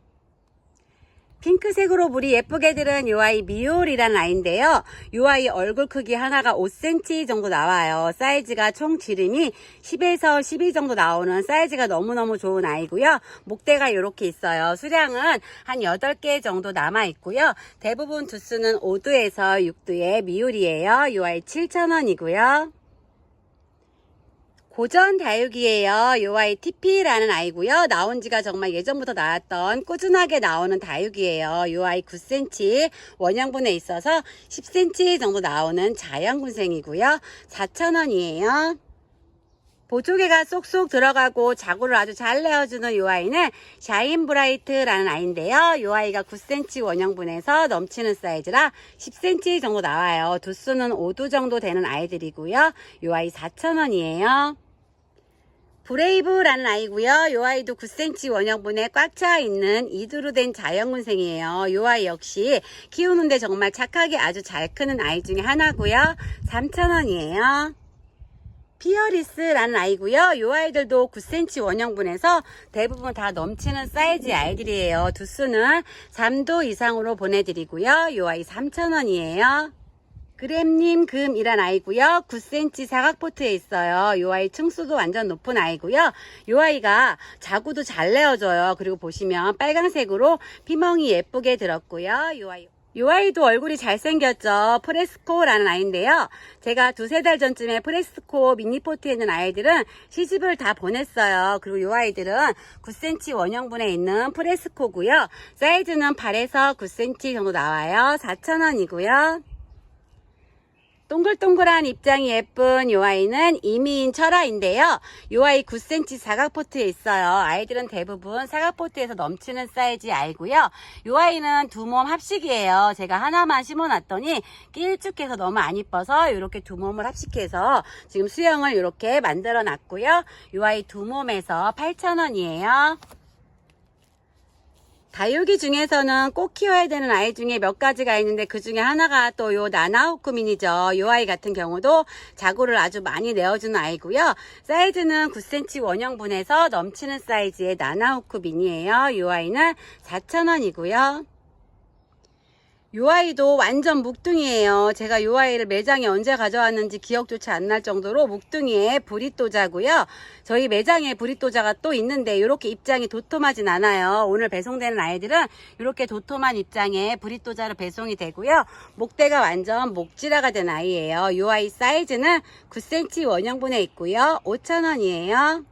핑크색으로 물이 예쁘게 들은 이 아이 미올이라는 아이인데요. 이 아이 얼굴 크기 하나가 5cm 정도 나와요. 사이즈가 총 지름이 10에서 12 정도 나오는 사이즈가 너무너무 좋은 아이고요. 목대가 이렇게 있어요. 수량은 한 8개 정도 남아 있고요. 대부분 두수는 5두에서 6두의 미올이에요. 이 아이 7,000원이고요. 고전 다육이에요. 이 아이 TP라는 아이고요. 나온 지가 정말 예전부터 나왔던 꾸준하게 나오는 다육이에요. 이 아이 9cm 원형분에 있어서 10cm 정도 나오는 자연군생이고요. 4,000원이에요. 보조개가 쏙쏙 들어가고 자구를 아주 잘 내어주는 이 아이는 샤인브라이트라는 아이인데요. 이 아이가 9cm 원형분에서 넘치는 사이즈라 10cm 정도 나와요. 두수는 5두 정도 되는 아이들이고요. 이 아이 4,000원이에요. 브레이브라는 아이고요. 이 아이도 9cm 원형분에 꽉 차 있는 2두로 된 자연군생이에요. 이 아이 역시 키우는데 정말 착하게 아주 잘 크는 아이 중에 하나고요. 3,000원이에요. 피어리스라는 아이고요. 이 아이들도 9cm 원형분에서 대부분 다 넘치는 사이즈의 아이들이에요. 두수는 3도 이상으로 보내드리고요. 이 아이 3,000원이에요. 그램님 금이란 아이고요. 9cm 사각포트에 있어요. 이 아이 층수도 완전 높은 아이고요. 이 아이가 자구도 잘 내어줘요. 그리고 보시면 빨강색으로 피멍이 예쁘게 들었고요. 이 아이도 얼굴이 잘생겼죠. 프레스코라는 아이인데요. 제가 두세 달 전쯤에 프레스코 미니포트에 있는 아이들은 시집을 다 보냈어요. 그리고 이 아이들은 9cm 원형분에 있는 프레스코고요. 사이즈는 8에서 9cm 정도 나와요. 4,000원이고요. 동글동글한 입장이 예쁜 이 아이는 이미인 철아인데요. 이 아이 9cm 사각포트에 있어요. 아이들은 대부분 사각포트에서 넘치는 사이즈 아이고요. 이 아이는 두 몸 합식이에요. 제가 하나만 심어놨더니 길쭉해서 너무 안 이뻐서 이렇게 두 몸을 합식해서 지금 수영을 이렇게 만들어 놨고요. 이 아이 두 몸에서 8,000원이에요. 다육이 중에서는 꼭 키워야 되는 아이 중에 몇 가지가 있는데 그 중에 하나가 또 요 나나호크민이죠. 요 아이 같은 경우도 자구를 아주 많이 내어주는 아이고요. 사이즈는 9cm 원형분에서 넘치는 사이즈의 나나호크민이에요. 요 아이는 4,000원이고요. 요 아이도 완전 묵둥이에요. 제가 요 아이를 매장에 언제 가져왔는지 기억조차 안 날 정도로 묵둥이의 브리또자고요. 저희 매장에 브리또자가 또 있는데 이렇게 입장이 도톰하진 않아요. 오늘 배송되는 아이들은 이렇게 도톰한 입장에 브리또자로 배송이 되고요. 목대가 완전 목지라가 된 아이예요. 요 아이 사이즈는 9cm 원형분에 있고요. 5,000원이에요.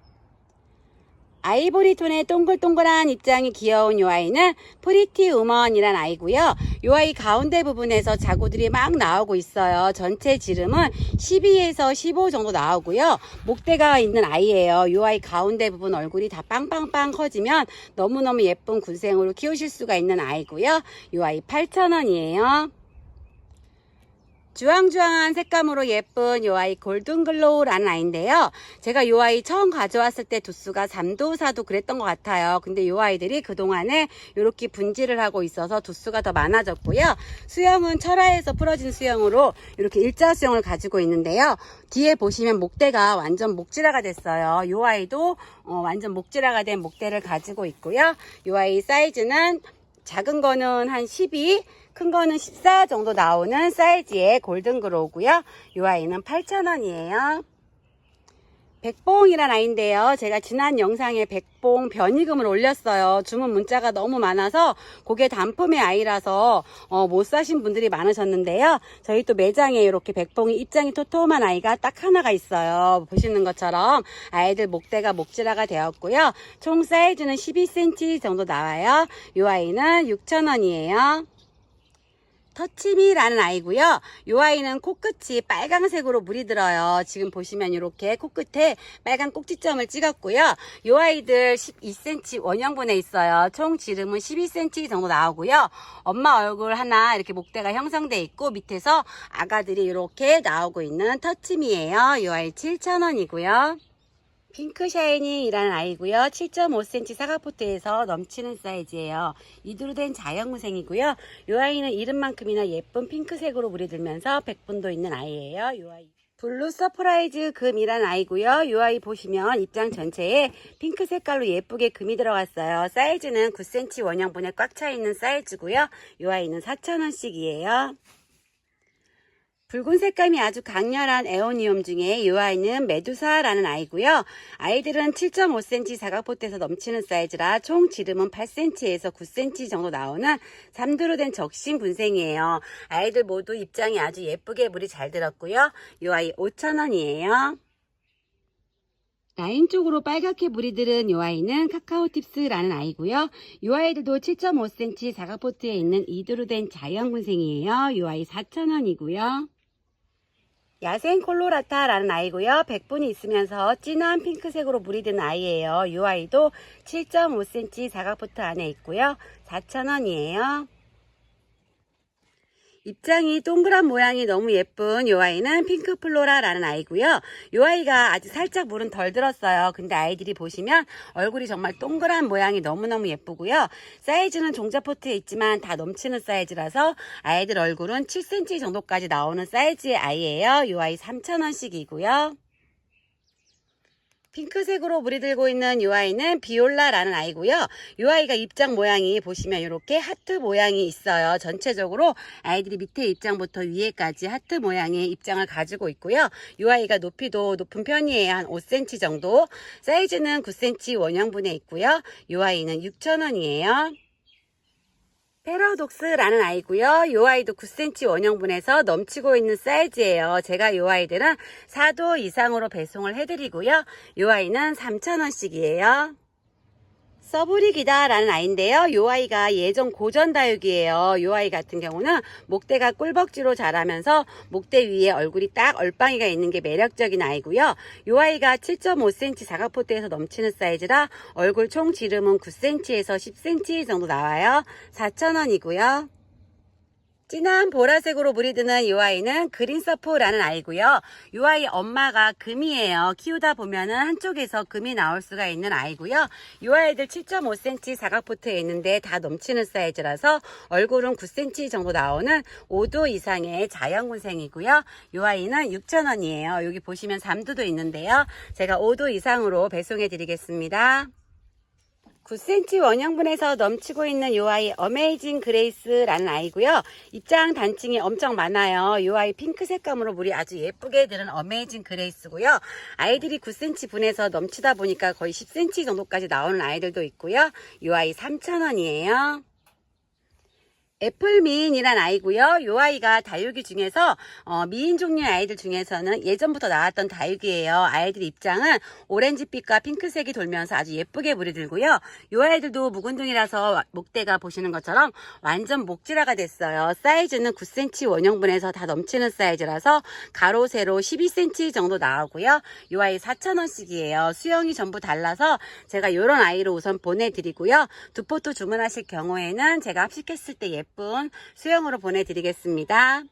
아이보리 톤의 동글동글한 입장이 귀여운 이 아이는 프리티 우먼이란 아이고요. 이 아이 가운데 부분에서 자구들이 막 나오고 있어요. 전체 지름은 12에서 15 정도 나오고요. 목대가 있는 아이예요. 이 아이 가운데 부분 얼굴이 다 빵빵빵 커지면 너무너무 예쁜 군생으로 키우실 수가 있는 아이고요. 이 아이 8,000원이에요. 주황주황한 색감으로 예쁜 이 아이 골든글로우라는 아이인데요. 제가 이 아이 처음 가져왔을 때 두수가 3도 4도 그랬던 것 같아요. 근데 이 아이들이 그동안에 이렇게 분질을 하고 있어서 두수가 더 많아졌고요. 수영은 철화에서 풀어진 수영으로 이렇게 일자 수영을 가지고 있는데요. 뒤에 보시면 목대가 완전 목지라가 됐어요. 이 아이도 완전 목지라가 된 목대를 가지고 있고요. 이 아이 사이즈는 작은 거는 한 12, 큰 거는 14 정도 나오는 사이즈의 골든그로우고요. 이 아이는 8,000원이에요. 백봉이란 아이인데요. 제가 지난 영상에 백봉 변이금을 올렸어요. 주문 문자가 너무 많아서 그게 단품의 아이라서 못 사신 분들이 많으셨는데요. 저희 또 매장에 이렇게 백봉이 입장이 토톰한 아이가 딱 하나가 있어요. 보시는 것처럼 아이들 목대가 목지라가 되었고요. 총 사이즈는 12cm 정도 나와요. 이 아이는 6,000원이에요. 터치미라는 아이고요. 이 아이는 코끝이 빨강색으로 물이 들어요. 지금 보시면 이렇게 코끝에 빨간 꼭지점을 찍었고요. 이 아이들 12cm 원형분에 있어요. 총 지름은 12cm 정도 나오고요. 엄마 얼굴 하나 이렇게 목대가 형성돼 있고 밑에서 아가들이 이렇게 나오고 있는 터치미예요. 이 아이 7,000원이고요. 핑크 샤이닝이라는 아이고요. 7.5cm 사각포트에서 넘치는 사이즈예요. 이두로 된 자연무생이고요. 이 아이는 이름만큼이나 예쁜 핑크색으로 물이 들면서 백분도 있는 아이예요. 이 아이 블루 서프라이즈 금이라는 아이고요. 이 아이 보시면 입장 전체에 핑크 색깔로 예쁘게 금이 들어갔어요. 사이즈는 9cm 원형분에 꽉 차 있는 사이즈고요. 이 아이는 4,000원씩이에요. 붉은 색감이 아주 강렬한 에오니움 중에 이 아이는 메두사라는 아이고요. 아이들은 7.5cm 사각포트에서 넘치는 사이즈라 총 지름은 8cm에서 9cm 정도 나오는 3두로 된 적신 군생이에요. 아이들 모두 입장이 아주 예쁘게 물이 잘 들었고요. 이 아이 5,000원이에요. 라인 쪽으로 빨갛게 물이 들은 이 아이는 카카오팁스라는 아이고요. 이 아이들도 7.5cm 사각포트에 있는 이두로 된 자연군생이에요. 이 아이 4,000원이고요. 야생 콜로라타라는 아이고요. 백분이 있으면서 진한 핑크색으로 물이 든 아이예요. 이 아이도 7.5cm 사각포트 안에 있고요. 4,000원이에요. 입장이 동그란 모양이 너무 예쁜 이 아이는 핑크플로라라는 아이고요. 이 아이가 아직 살짝 물은 덜 들었어요. 근데 아이들이 보시면 얼굴이 정말 동그란 모양이 너무너무 예쁘고요. 사이즈는 종자포트에 있지만 다 넘치는 사이즈라서 아이들 얼굴은 7cm 정도까지 나오는 사이즈의 아이예요. 이 아이 3,000원씩이고요. 핑크색으로 물이 들고 있는 이 아이는 비올라라는 아이고요. 이 아이가 입장 모양이 보시면 이렇게 하트 모양이 있어요. 전체적으로 아이들이 밑에 입장부터 위에까지 하트 모양의 입장을 가지고 있고요. 이 아이가 높이도 높은 편이에요. 한 5cm 정도. 사이즈는 9cm 원형분에 있고요. 이 아이는 6,000원이에요. 패러독스라는 아이고요. 이 아이도 9cm 원형분에서 넘치고 있는 사이즈예요. 제가 이 아이들은 4도 이상으로 배송을 해드리고요. 이 아이는 3,000원씩이에요. 서브릭이다라는 아이인데요. 이 아이가 예전 고전 다육이에요. 이 아이 같은 경우는 목대가 꿀벅지로 자라면서 목대 위에 얼굴이 딱 얼빵이가 있는 게 매력적인 아이고요. 이 아이가 7.5cm 사각포트에서 넘치는 사이즈라 얼굴 총 지름은 9cm에서 10cm 정도 나와요. 4,000원이고요. 진한 보라색으로 물이 드는 이 아이는 그린서프라는 아이고요. 이 아이 엄마가 금이에요. 키우다 보면은 한쪽에서 금이 나올 수가 있는 아이고요. 이 아이들 7.5cm 사각포트에 있는데 다 넘치는 사이즈라서 얼굴은 9cm 정도 나오는 5도 이상의 자연군생이고요. 이 아이는 6,000원이에요. 여기 보시면 3도도 있는데요. 제가 5도 이상으로 배송해 드리겠습니다. 9cm 원형분에서 넘치고 있는 이 아이 어메이징 그레이스라는 아이고요. 입장 단층이 엄청 많아요. 이 아이 핑크 색감으로 물이 아주 예쁘게 드는 어메이징 그레이스고요. 아이들이 9cm 분에서 넘치다 보니까 거의 10cm 정도까지 나오는 아이들도 있고요. 이 아이 3,000원이에요. 애플미인이란 아이고요. 이 아이가 다육이 중에서 미인 종류의 아이들 중에서는 예전부터 나왔던 다육이에요. 아이들 입장은 오렌지빛과 핑크색이 돌면서 아주 예쁘게 물이 들고요. 이 아이들도 묵은둥이라서 목대가 보시는 것처럼 완전 목질화가 됐어요. 사이즈는 9cm 원형분에서 다 넘치는 사이즈라서 가로 세로 12cm 정도 나오고요. 이 아이 4,000원씩이에요. 수영이 전부 달라서 제가 이런 아이로 우선 보내드리고요. 두 포트 주문하실 경우에는 제가 합식했을 때 예쁜 수영으로 보내드리겠습니다.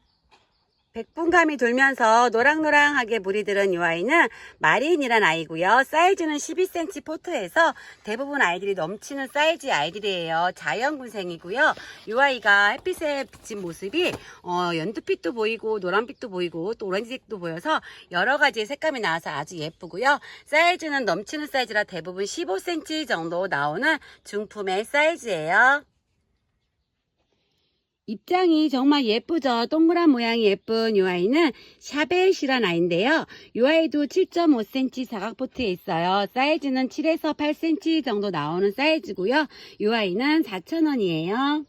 백분감이 돌면서 노랑노랑하게 물이 들은 이 아이는 마린이란 아이고요. 사이즈는 12cm 포트에서 대부분 아이들이 넘치는 사이즈의 아이들이에요. 자연군생이고요. 이 아이가 햇빛에 비친 모습이 연두빛도 보이고 노란빛도 보이고 또 오렌지색도 보여서 여러 가지의 색감이 나와서 아주 예쁘고요. 사이즈는 넘치는 사이즈라 대부분 15cm 정도 나오는 중품의 사이즈예요. 입장이 정말 예쁘죠. 동그란 모양이 예쁜 이 아이는 샤벳이란 아이인데요. 이 아이도 7.5cm 사각포트에 있어요. 사이즈는 7에서 8cm 정도 나오는 사이즈고요. 이 아이는 4,000원이에요.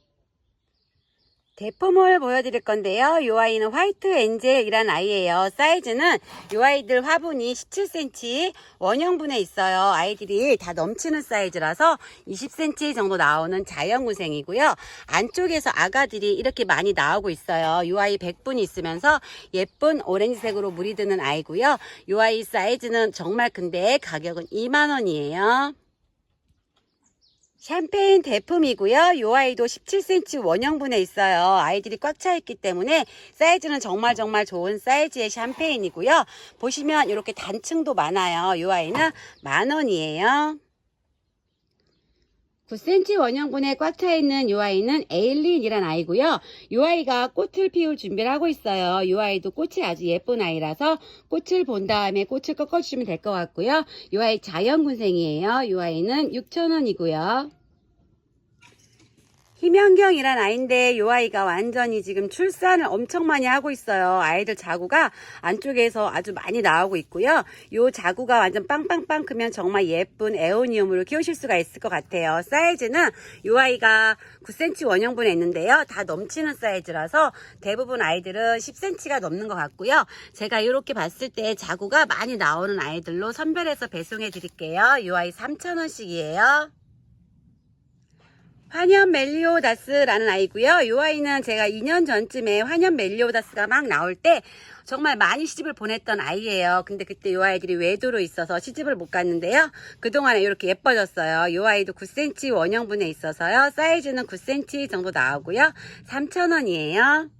대품을 보여드릴 건데요. 이 아이는 화이트 엔젤이란 아이예요. 사이즈는 이 아이들 화분이 17cm 원형분에 있어요. 아이들이 다 넘치는 사이즈라서 20cm 정도 나오는 자연군생이고요. 안쪽에서 아가들이 이렇게 많이 나오고 있어요. 이 아이 100분이 있으면서 예쁜 오렌지색으로 물이 드는 아이고요. 이 아이 사이즈는 정말 큰데 가격은 2만원이에요. 샴페인 대품이고요. 이 아이도 17cm 원형분에 있어요. 아이들이 꽉 차 있기 때문에 사이즈는 정말 좋은 사이즈의 샴페인이고요. 보시면 이렇게 단층도 많아요. 이 아이는 10,000원이에요. 9cm 원형분에 꽉 차 있는 이 아이는 에일린이란 아이고요. 이 아이가 꽃을 피울 준비를 하고 있어요. 이 아이도 꽃이 아주 예쁜 아이라서 꽃을 본 다음에 꽃을 꺾어주시면 될 것 같고요. 이 아이 자연군생이에요. 이 아이는 6,000원이고요. 희명경이란 아이인데 이 아이가 완전히 지금 출산을 엄청 많이 하고 있어요. 아이들 자구가 안쪽에서 아주 많이 나오고 있고요. 이 자구가 완전 빵빵빵 크면 정말 예쁜 에오니움으로 키우실 수가 있을 것 같아요. 사이즈는 이 아이가 9cm 원형분에 있는데요. 다 넘치는 사이즈라서 대부분 아이들은 10cm가 넘는 것 같고요. 제가 이렇게 봤을 때 자구가 많이 나오는 아이들로 선별해서 배송해 드릴게요. 이 아이 3,000원씩이에요. 환연 멜리오다스라는 아이고요. 이 아이는 제가 2년 전쯤에 환연 멜리오다스가 막 나올 때 정말 많이 시집을 보냈던 아이예요. 근데 그때 이 아이들이 외도로 있어서 시집을 못 갔는데요. 그동안에 이렇게 예뻐졌어요. 이 아이도 9cm 원형분에 있어서요. 사이즈는 9cm 정도 나오고요. 3,000원이에요.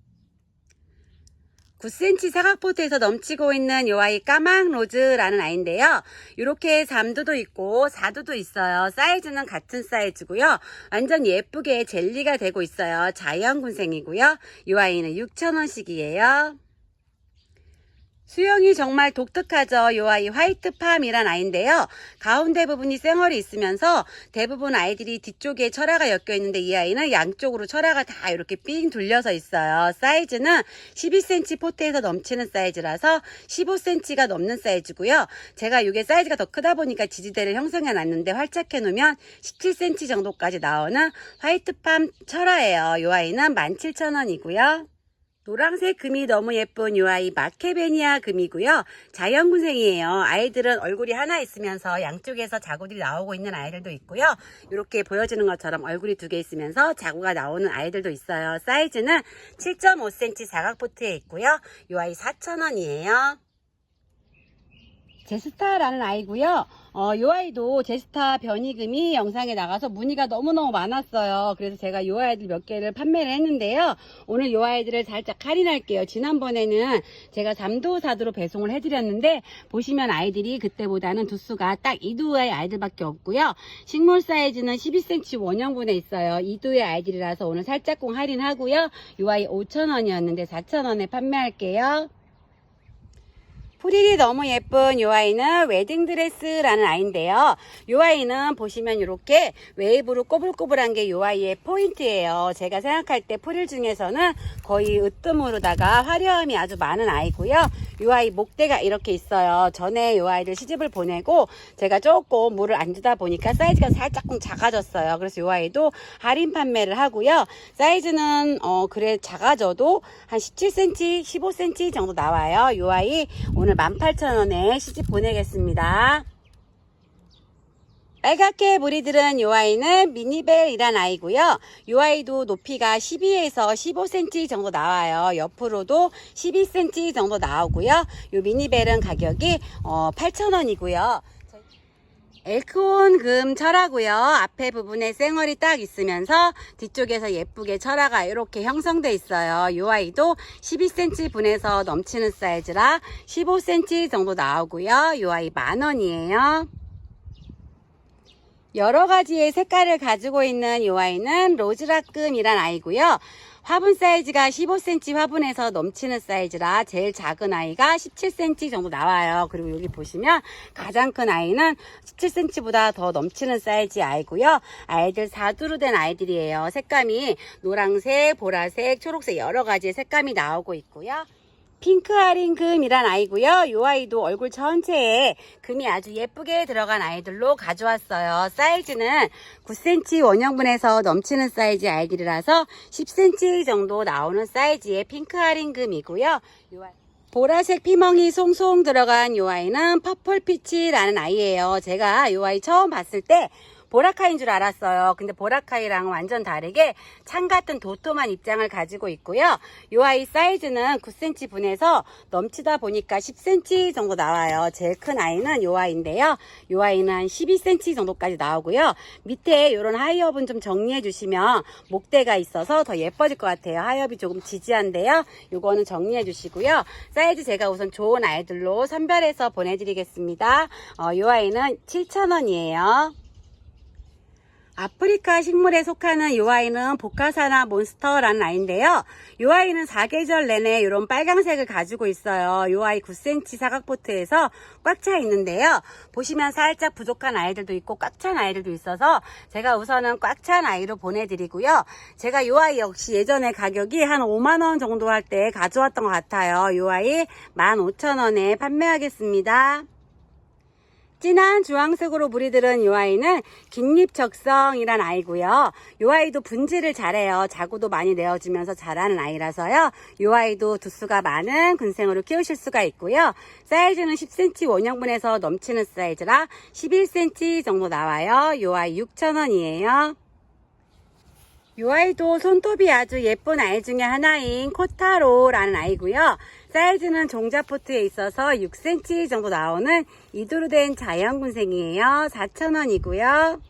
9cm 사각포트에서 넘치고 있는 이 아이 까망로즈라는 아이인데요. 이렇게 3도도 있고 4도도 있어요. 사이즈는 같은 사이즈고요. 완전 예쁘게 젤리가 되고 있어요. 자연군생이고요. 이 아이는 6,000원씩이에요. 수영이 정말 독특하죠. 이 아이 화이트팜이란 아이인데요. 가운데 부분이 쌩얼이 있으면서 대부분 아이들이 뒤쪽에 철화가 엮여 있는데 이 아이는 양쪽으로 철화가 다 이렇게 삥 둘려서 있어요. 사이즈는 12cm 포트에서 넘치는 사이즈라서 15cm가 넘는 사이즈고요. 제가 이게 사이즈가 더 크다 보니까 지지대를 형성해 놨는데 활착해 놓으면 17cm 정도까지 나오는 화이트팜 철화예요. 이 아이는 17,000원이고요. 노란색 금이 너무 예쁜 이 아이 마케베니아 금이고요. 자연군생이에요. 아이들은 얼굴이 하나 있으면서 양쪽에서 자구들이 나오고 있는 아이들도 있고요. 이렇게 보여지는 것처럼 얼굴이 두 개 있으면서 자구가 나오는 아이들도 있어요. 사이즈는 7.5cm 사각포트에 있고요. 이 아이 4,000원이에요. 제스타라는 아이고요. 이 아이도 제스타 변이금이 영상에 나가서 문의가 너무너무 많았어요. 그래서 제가 이 아이들 몇 개를 판매를 했는데요. 오늘 이 아이들을 살짝 할인할게요. 지난번에는 제가 3도 4도로 배송을 해드렸는데 보시면 아이들이 그때보다는 두수가 딱 2도의 아이들밖에 없고요. 식물 사이즈는 12cm 원형분에 있어요. 2도의 아이들이라서 오늘 살짝공 할인하고요. 이 아이 5,000원이었는데 4,000원에 판매할게요. 프릴이 너무 예쁜 이 아이는 웨딩드레스라는 아이인데요. 이 아이는 보시면 이렇게 웨이브로 꼬불꼬불한 게 이 아이의 포인트예요. 제가 생각할 때 프릴 중에서는 거의 으뜸으로다가 화려함이 아주 많은 아이고요. 이 아이 목대가 이렇게 있어요. 전에 이 아이들 시집을 보내고 제가 조금 물을 안 주다 보니까 사이즈가 살짝 작아졌어요. 그래서 이 아이도 할인 판매를 하고요. 사이즈는 그래 작아져도 한 17cm, 15cm 정도 나와요. 이 아이 오늘 18,000원에 시집 보내겠습니다. 빨갛게 물이 들은 이 아이는 미니벨이란 아이고요. 이 아이도 높이가 12에서 15cm 정도 나와요. 옆으로도 12cm 정도 나오고요. 이 미니벨은 가격이 8,000원이고요. 엘크온 금 철화고요. 앞에 부분에 쌩얼이 딱 있으면서 뒤쪽에서 예쁘게 철화가 이렇게 형성돼 있어요. 이 아이도 12cm 분에서 넘치는 사이즈라 15cm 정도 나오고요. 이 아이 10,000원이에요. 여러 가지의 색깔을 가지고 있는 이 아이는 로즈락금이란 아이고요. 화분 사이즈가 15cm 화분에서 넘치는 사이즈라 제일 작은 아이가 17cm 정도 나와요. 그리고 여기 보시면 가장 큰 아이는 17cm보다 더 넘치는 사이즈 아이고요. 아이들 4두로 된 아이들이에요. 색감이 노란색, 보라색, 초록색 여러 가지의 색감이 나오고 있고요. 핑크아린 금이란 아이고요. 이 아이도 얼굴 전체에 금이 아주 예쁘게 들어간 아이들로 가져왔어요. 사이즈는 9cm 원형분에서 넘치는 사이즈 아이들이라서 10cm 정도 나오는 사이즈의 핑크아린 금이고요. 보라색 피멍이 송송 들어간 이 아이는 퍼플피치라는 아이예요. 제가 이 아이 처음 봤을 때 보라카이인 줄 알았어요. 근데 보라카이랑은 완전 다르게 창 같은 도톰한 입장을 가지고 있고요. 이 아이 사이즈는 9cm 분에서 넘치다 보니까 10cm 정도 나와요. 제일 큰 아이는 이 아이인데요. 이 아이는 한 12cm 정도까지 나오고요. 밑에 이런 하이업은 좀 정리해 주시면 목대가 있어서 더 예뻐질 것 같아요. 하이업이 조금 지지한데요. 이거는 정리해 주시고요. 사이즈 제가 우선 좋은 아이들로 선별해서 보내드리겠습니다. 이 아이는 7,000원이에요. 아프리카 식물에 속하는 이 아이는 보카사나 몬스터라는 아이인데요. 이 아이는 사계절 내내 이런 빨강색을 가지고 있어요. 이 아이 9cm 사각포트에서 꽉 차 있는데요. 보시면 살짝 부족한 아이들도 있고 꽉 찬 아이들도 있어서 제가 우선은 꽉 찬 아이로 보내드리고요. 제가 이 아이 역시 예전에 가격이 한 5만원 정도 할 때 가져왔던 것 같아요. 이 아이 15,000원에 판매하겠습니다. 진한 주황색으로 물이 들은 이 아이는 긴잎적성이란 아이고요. 이 아이도 분질을 잘해요. 자구도 많이 내어주면서 잘하는 아이라서요. 이 아이도 두수가 많은 군생으로 키우실 수가 있고요. 사이즈는 10cm 원형분에서 넘치는 사이즈라 11cm 정도 나와요. 이 아이 6,000원이에요. 이 아이도 손톱이 아주 예쁜 아이 중에 하나인 코타로라는 아이고요. 사이즈는 종자포트에 있어서 6cm 정도 나오는 이두로 된 자연군생이에요. 4,000원이고요.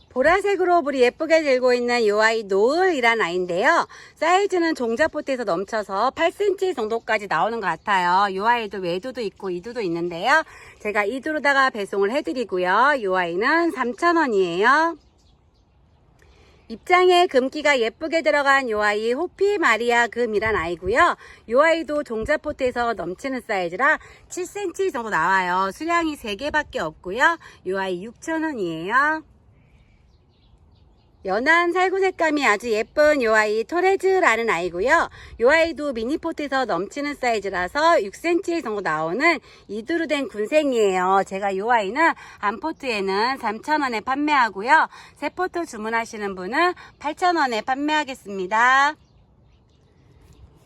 보라색으로 물이 예쁘게 들고 있는 이 아이 노을이란 아이인데요. 사이즈는 종자포트에서 넘쳐서 8cm 정도까지 나오는 것 같아요. 이 아이도 외두도 있고 이두도 있는데요. 제가 이두로다가 배송을 해드리고요. 이 아이는 3,000원이에요. 입장에 금기가 예쁘게 들어간 요 아이 호피 마리아 금이란 아이고요. 요 아이도 종자포트에서 넘치는 사이즈라 7cm 정도 나와요. 수량이 3개밖에 없고요. 요 아이 6,000원이에요. 연한 살구 색감이 아주 예쁜 요 아이 토레즈라는 아이고요. 요 아이도 미니포트에서 넘치는 사이즈라서 6cm 정도 나오는 이두루 된 군생이에요. 제가 요 아이는 한 포트에는 3,000원에 판매하고요. 세 포트 주문하시는 분은 8,000원에 판매하겠습니다.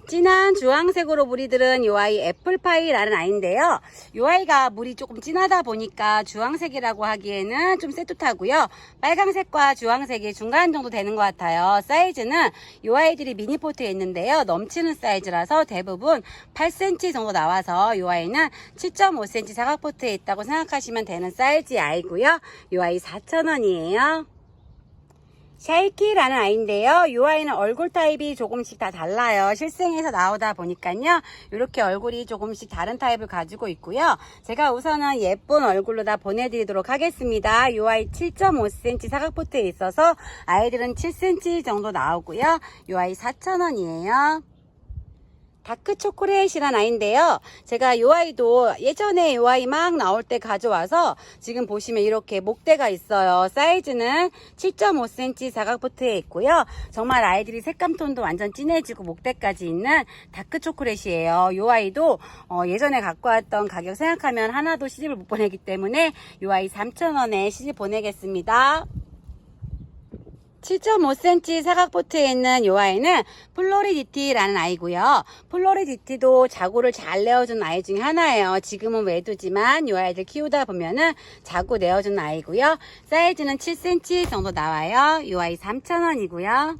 진한 주황색으로 물이 들은 요 아이 애플파이라는 아이인데요. 요 아이가 물이 조금 진하다 보니까 주황색이라고 하기에는 좀 쎄tut하고요. 빨강색과 주황색이 중간 정도 되는 것 같아요. 사이즈는 요 아이들이 미니포트에 있는데요. 넘치는 사이즈라서 대부분 8cm 정도 나와서 요 아이는 7.5cm 사각포트에 있다고 생각하시면 되는 사이즈의 아이고요. 요 아이 4,000원이에요. 샤이키라는 아이인데요. 이 아이는 얼굴 타입이 조금씩 다 달라요. 실생에서 나오다 보니까요. 이렇게 얼굴이 조금씩 다른 타입을 가지고 있고요. 제가 우선은 예쁜 얼굴로 다 보내드리도록 하겠습니다. 이 아이 7.5cm 사각포트에 있어서 아이들은 7cm 정도 나오고요. 이 아이 4,000원이에요. 다크 초콜릿이란 아이인데요. 제가 이 아이도 예전에 이 아이 막 나올 때 가져와서 지금 보시면 이렇게 목대가 있어요. 사이즈는 7.5cm 사각포트에 있고요. 정말 아이들이 색감톤도 완전 진해지고 목대까지 있는 다크 초콜릿이에요. 이 아이도 예전에 갖고 왔던 가격 생각하면 하나도 시집을 못 보내기 때문에 이 아이 3,000원에 시집 보내겠습니다. 7.5cm 사각포트에 있는 이 아이는 플로리디티라는 아이고요. 플로리디티도 자구를 잘 내어준 아이 중에 하나예요. 지금은 외두지만 이 아이들 키우다 보면은 자구 내어준 아이고요. 사이즈는 7cm 정도 나와요. 이 아이 3,000원이고요.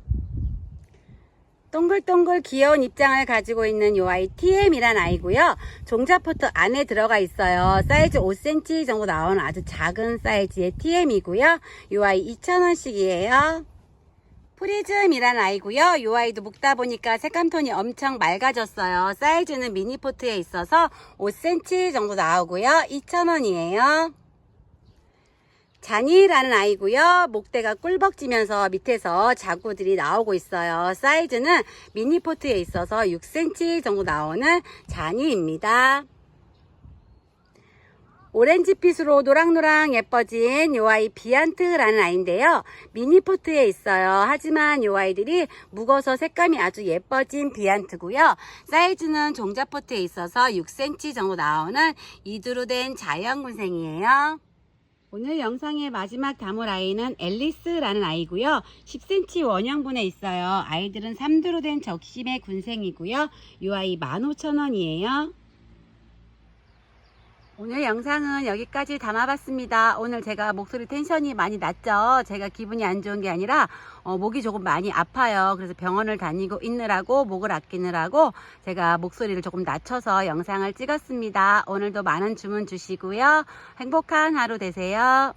동글동글 귀여운 입장을 가지고 있는 이 아이 TM이란 아이고요. 종자포트 안에 들어가 있어요. 사이즈 5cm 정도 나오는 아주 작은 사이즈의 TM이고요. 이 아이 2,000원씩이에요. 프리즘이란 아이고요. 이 아이도 묶다 보니까 색감톤이 엄청 맑아졌어요. 사이즈는 미니포트에 있어서 5cm 정도 나오고요. 2,000원이에요. 자니라는 아이고요. 목대가 꿀벅지면서 밑에서 자구들이 나오고 있어요. 사이즈는 미니포트에 있어서 6cm 정도 나오는 자니입니다. 오렌지빛으로 노랑노랑 예뻐진 요 아이 비안트라는 아이인데요. 미니포트에 있어요. 하지만 요 아이들이 묵어서 색감이 아주 예뻐진 비안트고요. 사이즈는 종자포트에 있어서 6cm 정도 나오는 이두루 된 자연군생이에요. 오늘 영상의 마지막 다물 아이는 앨리스라는 아이고요. 10cm 원형분에 있어요. 아이들은 3두루 된 적심의 군생이고요. 이 아이 15,000원이에요. 오늘 영상은 여기까지 담아봤습니다. 오늘 제가 목소리 텐션이 많이 낮죠. 제가 기분이 안 좋은 게 아니라 목이 조금 많이 아파요. 그래서 병원을 다니고 있느라고 목을 아끼느라고 제가 목소리를 조금 낮춰서 영상을 찍었습니다. 오늘도 많은 주문 주시고요. 행복한 하루 되세요.